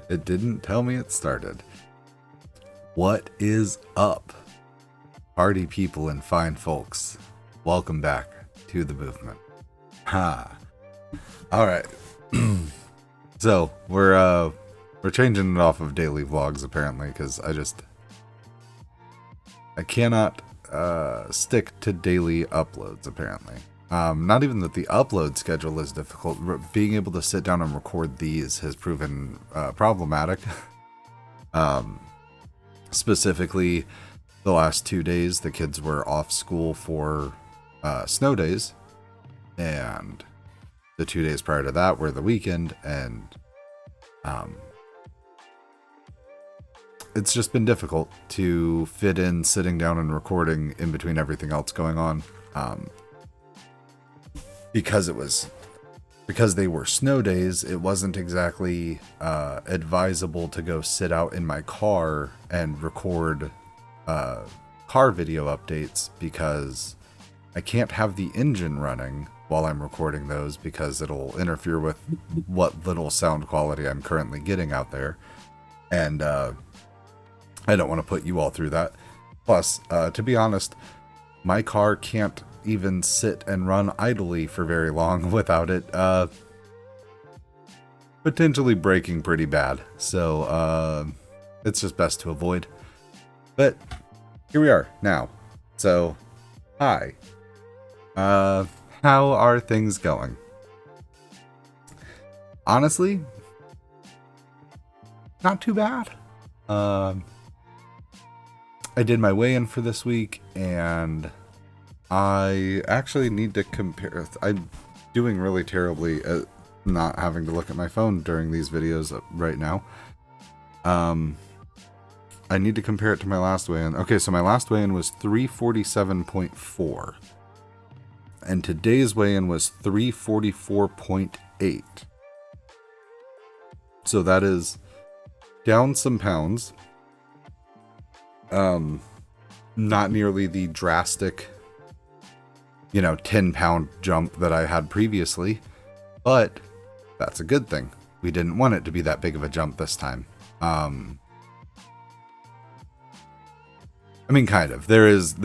It didn't tell me it started. What is up, party people and fine folks? Welcome back to the movement. Ha. All right. So we're changing it off of daily vlogs apparently because I cannot stick to daily uploads apparently. Not even that the upload schedule is difficult. Being able to sit down and record these has proven problematic. Specifically, the last 2 days, the kids were off school for snow days, and the 2 days prior to that were the weekend, and it's just been difficult to fit in sitting down and recording in between everything else going on. Because they were snow days, it wasn't exactly advisable to go sit out in my car and record car video updates because I can't have the engine running while I'm recording those because it'll interfere with what little sound quality I'm currently getting out there. And I don't want to put you all through that. Plus, to be honest, my car can't even sit and run idly for very long without it potentially breaking pretty bad. So it's just best to avoid. But here we are now. So hi. How are things going? Honestly, not too bad. I did my weigh-in for this week, and I actually need to compare. I'm doing really terribly at not having to look at my phone during these videos right now. I need to compare it to my last weigh-in. Okay, so my last weigh-in was 347.4. And today's weigh-in was 344.8. So that is down some pounds. Not nearly the drastic 10-pound jump that I had previously, but that's a good thing. We didn't want it to be that big of a jump this time. I mean, kind of. There is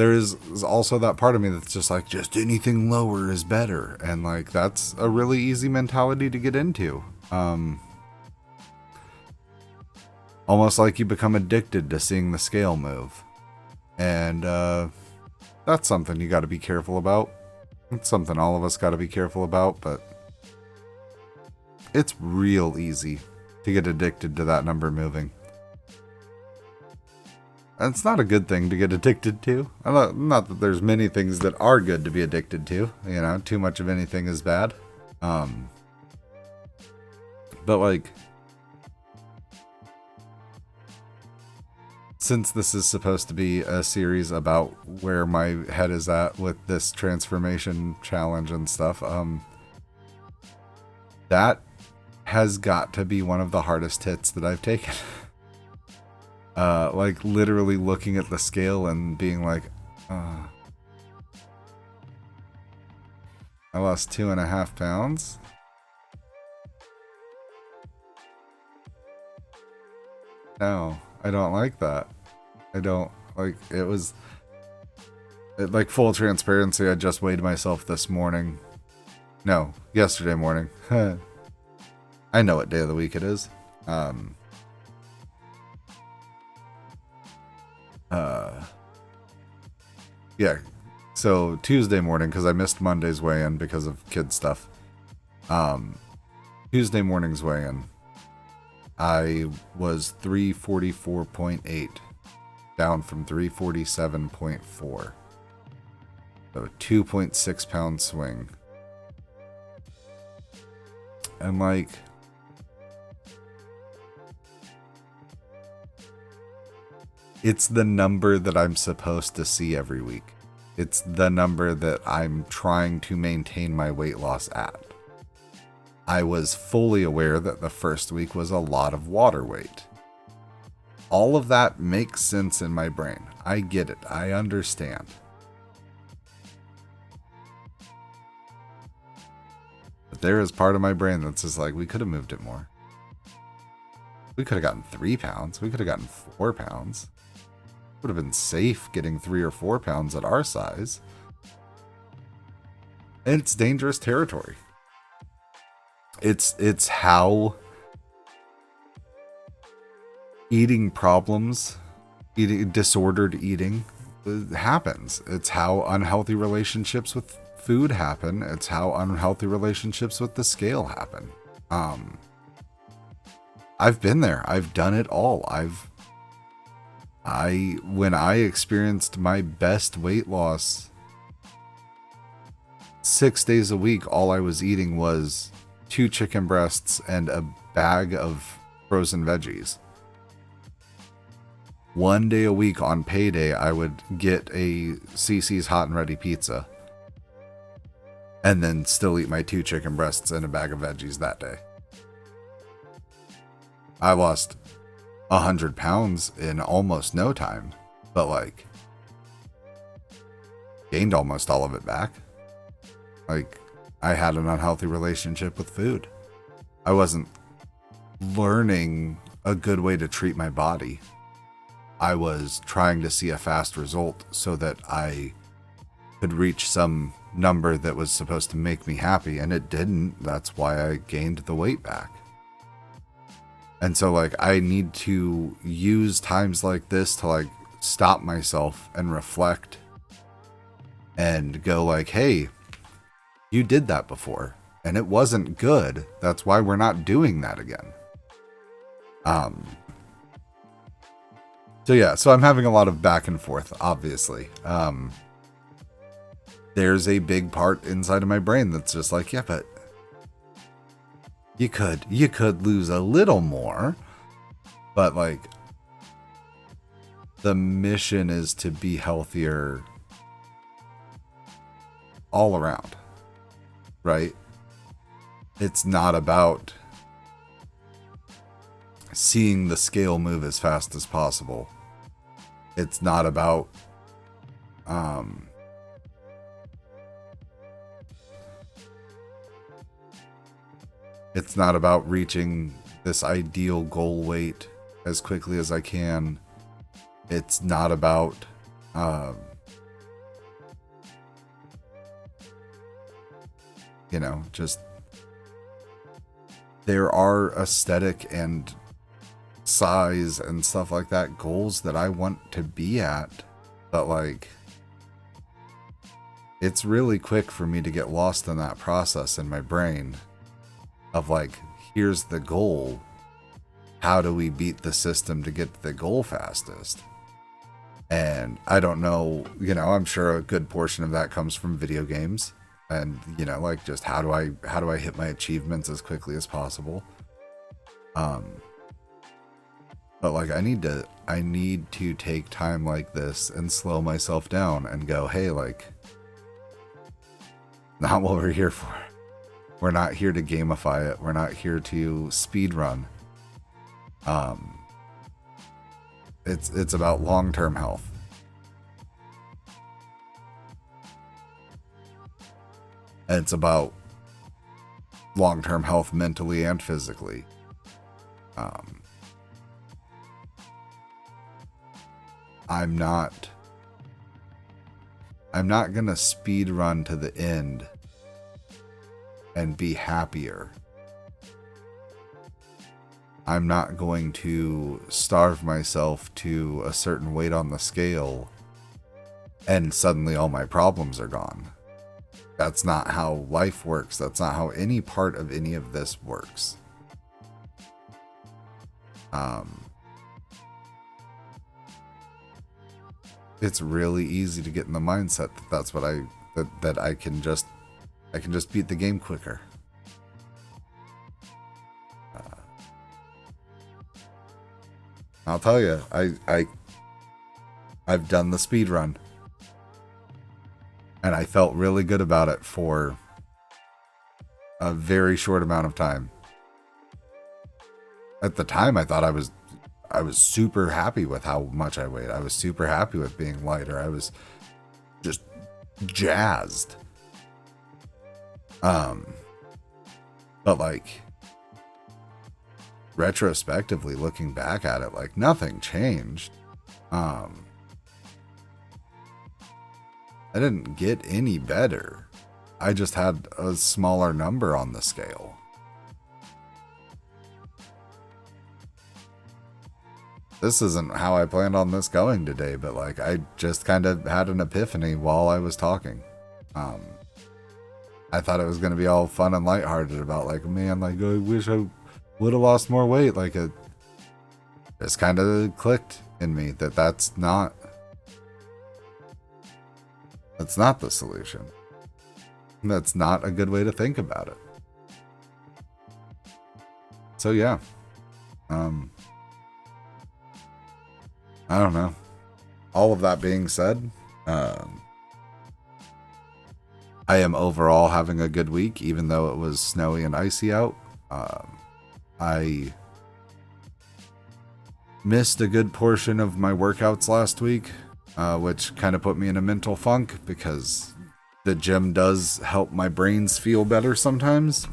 also that part of me that's just like, just anything lower is better, and like that's a really easy mentality to get into. Almost like you become addicted to seeing the scale move, and that's something you got to be careful about. It's something all of us got to be careful about, but it's real easy to get addicted to that number moving. And it's not a good thing to get addicted to. Not that there's many things that are good to be addicted to. Too much of anything is bad. But like, since this is supposed to be a series about where my head is at with this transformation challenge and stuff, that has got to be one of the hardest hits that I've taken. Like literally looking at the scale and being like, I lost 2.5 pounds. No, I don't like that. I don't like it. Like full transparency, I just weighed myself this morning. No, yesterday morning. I know what day of the week it is. Yeah, so Tuesday morning, because I missed Monday's weigh-in because of kid stuff. Tuesday morning's weigh-in, I was 344.8, down from 347.4. So 2.6 pound swing. And like, it's the number that I'm supposed to see every week. It's the number that I'm trying to maintain my weight loss at. I was fully aware that the first week was a lot of water weight. All of that makes sense in my brain. I get it. I understand. But there is part of my brain that's just like, we could have moved it more. We could have gotten 3 pounds. We could have gotten 4 pounds. Would have been safe getting 3 or 4 pounds at our size. And it's dangerous territory. It's how eating problems, disordered eating happens. It's how unhealthy relationships with food happen. It's how unhealthy relationships with the scale happen. I've been there. I've done it all. When I experienced my best weight loss, 6 days a week, all I was eating was 2 chicken breasts and a bag of frozen veggies. 1 day a week on payday, I would get a CC's Hot and Ready pizza and then still eat my 2 chicken breasts and a bag of veggies that day. I lost 100 pounds in almost no time, but like gained almost all of it back. Like, I had an unhealthy relationship with food. I wasn't learning a good way to treat my body. I was trying to see a fast result so that I could reach some number that was supposed to make me happy, and it didn't. That's why I gained the weight back. And so, like, I need to use times like this to, like, stop myself and reflect and go like, hey, you did that before and it wasn't good. That's why we're not doing that again. So yeah, so I'm having a lot of back and forth, obviously. There's a big part inside of my brain that's just like, yeah, but you could lose a little more, but like the mission is to be healthier all around, right? It's not about seeing the scale move as fast as possible. It's not about it's not about reaching this ideal goal weight as quickly as I can. It's not about just there are aesthetic and size and stuff like that goals that I want to be at, but like it's really quick for me to get lost in that process in my brain of like, here's the goal, how do we beat the system to get to the goal fastest? And I don't know, I'm sure a good portion of that comes from video games and like just how do I hit my achievements as quickly as possible. But like I need to take time like this and slow myself down and go, hey, like, not what we're here for. We're not here to gamify it. We're not here to speed run. It's about long-term health. And it's about long-term health mentally and physically. I'm not gonna speed run to the end and be happier. I'm not going to starve myself to a certain weight on the scale and suddenly all my problems are gone. That's not how life works. That's not how any part of any of this works. It's really easy to get in the mindset that I can just beat the game quicker. I'll tell you, I've done the speed run, and I felt really good about it for a very short amount of time. At the time, I thought I was super happy with how much I weighed. I was super happy with being lighter. I was just jazzed. But like retrospectively looking back at it, like nothing changed. I didn't get any better. I just had a smaller number on the scale. This isn't how I planned on this going today, but like I just kind of had an epiphany while I was talking. I thought it was going to be all fun and lighthearted about like, man, like I wish I would have lost more weight. Like it just kind of clicked in me that that's not the solution. That's not a good way to think about it. So yeah, I don't know. All of that being said, I am overall having a good week, even though it was snowy and icy out. I missed a good portion of my workouts last week, which kind of put me in a mental funk because the gym does help my brains feel better sometimes.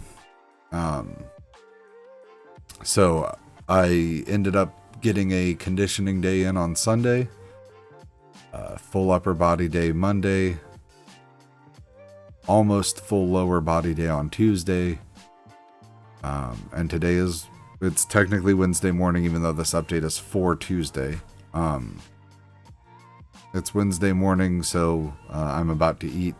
So I ended up getting a conditioning day in on Sunday, full upper body day Monday, almost full lower body day on Tuesday, and today it's technically Wednesday morning, even though this update is for Tuesday. It's Wednesday morning, so I'm about to eat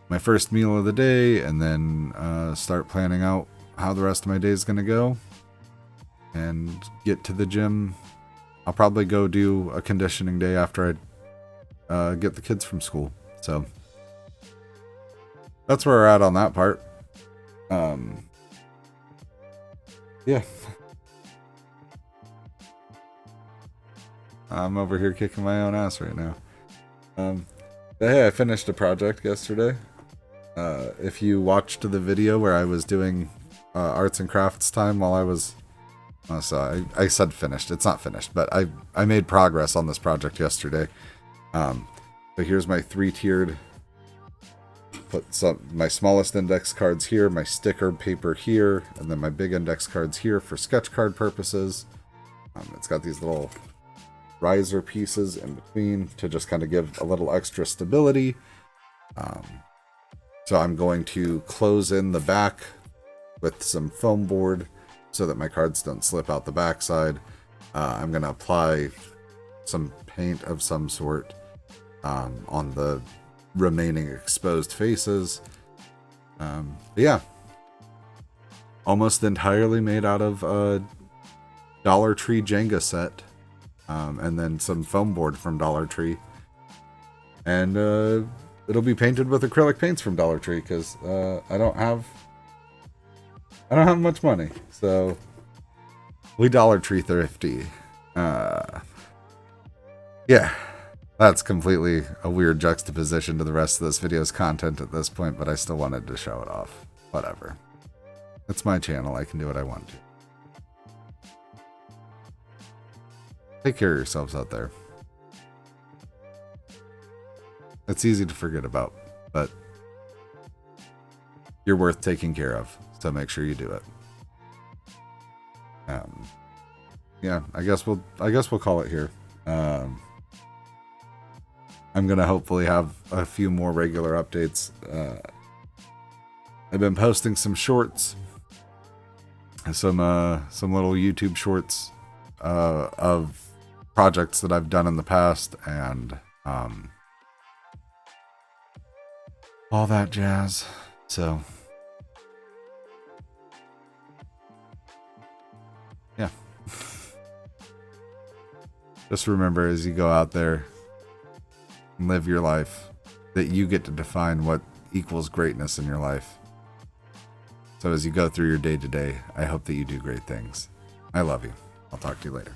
my first meal of the day and then start planning out how the rest of my day is going to go and get to the gym. I'll probably go do a conditioning day after I get the kids from school. So that's where we're at on that part. Yeah. I'm over here kicking my own ass right now. But hey, I finished a project yesterday. If you watched the video where I was doing arts and crafts time while I was... so I said finished. It's not finished, but I made progress on this project yesterday. But here's my 3-tiered. Put my smallest index cards here, my sticker paper here, and then my big index cards here for sketch card purposes. It's got these little riser pieces in between to just kind of give a little extra stability. So I'm going to close in the back with some foam board so that my cards don't slip out the backside. I'm going to apply some paint of some sort on the remaining exposed faces. Yeah, almost entirely made out of a Dollar Tree Jenga set, and then some foam board from Dollar Tree, and it'll be painted with acrylic paints from Dollar Tree because I don't have much money, so we Dollar Tree thrifty. Yeah, that's completely a weird juxtaposition to the rest of this video's content at this point, but I still wanted to show it off. Whatever. It's my channel. I can do what I want to. Take care of yourselves out there. It's easy to forget about, but you're worth taking care of, so make sure you do it. Yeah, I guess we'll call it here. I'm gonna hopefully have a few more regular updates. I've been posting some shorts, some little YouTube shorts of projects that I've done in the past, and all that jazz. So yeah. Just remember as you go out there and live your life that you get to define what equals greatness in your life. So as you go through your day to day, I hope that you do great things. I love you. I'll talk to you later.